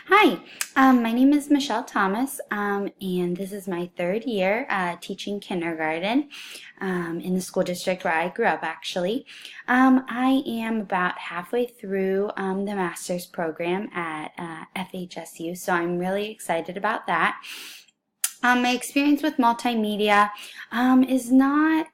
Hi, my name is Michelle Thomas, and this is my third year teaching kindergarten in the school district where I grew up, actually. I am about halfway through the master's program at FHSU, so I'm really excited about that. My experience with multimedia is not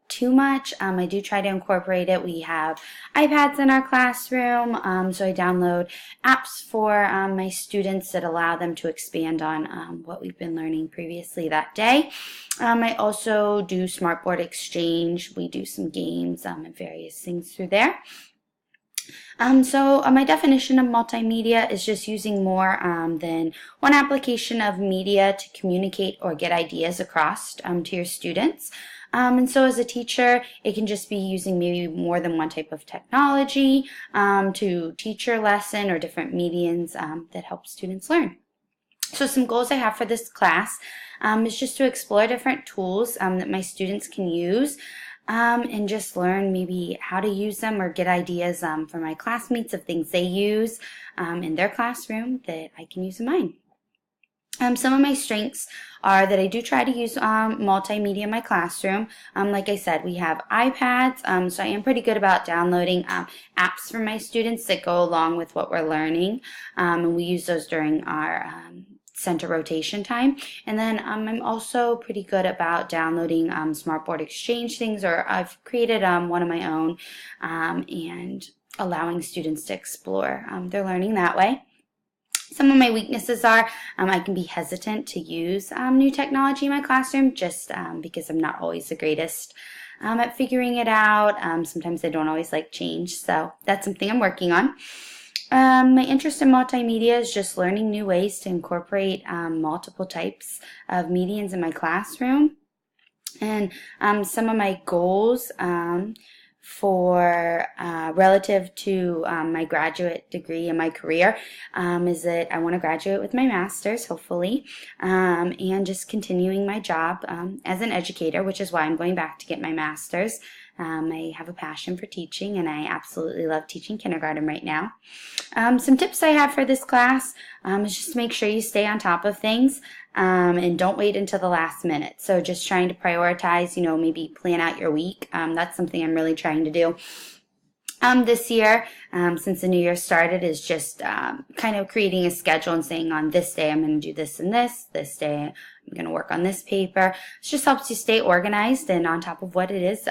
too much. I do try to incorporate it. We have iPads in our classroom, so I download apps for my students that allow them to expand on what we've been learning previously that day. I also do Smartboard Exchange. We do some games and various things through there. My definition of multimedia is just using more than one application of media to communicate or get ideas across to your students. And so as a teacher, it can just be using maybe more than one type of technology to teach your lesson or different mediums that help students learn. So some goals I have for this class is just to explore different tools that my students can use and just learn maybe how to use them or get ideas from my classmates of things they use in their classroom that I can use in mine. Some of my strengths are that I do try to use multimedia in my classroom. Like I said, we have iPads, so I am pretty good about downloading apps for my students that go along with what we're learning, and we use those during our center rotation time. And then I'm also pretty good about downloading Smartboard Exchange things, or I've created one of my own and allowing students to explore their learning that way. Some of my weaknesses are I can be hesitant to use new technology in my classroom just because I'm not always the greatest at figuring it out. Sometimes I don't always like change, so that's something I'm working on. My interest in multimedia is just learning new ways to incorporate multiple types of mediums in my classroom. And some of my goals for relative to my graduate degree and my career is that I want to graduate with my master's, hopefully, and just continuing my job as an educator, which is why I'm going back to get my master's. I have a passion for teaching, and I absolutely love teaching kindergarten right now. Some tips I have for this class is just to make sure you stay on top of things and don't wait until the last minute. So just trying to prioritize, maybe plan out your week. That's something I'm really trying to do. This year, since the new year started, is just kind of creating a schedule and saying on this day I'm going to do this and this day I'm going to work on this paper. It just helps you stay organized and on top of what it is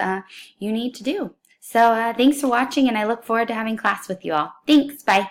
you need to do. So thanks for watching, and I look forward to having class with you all. Thanks. Bye.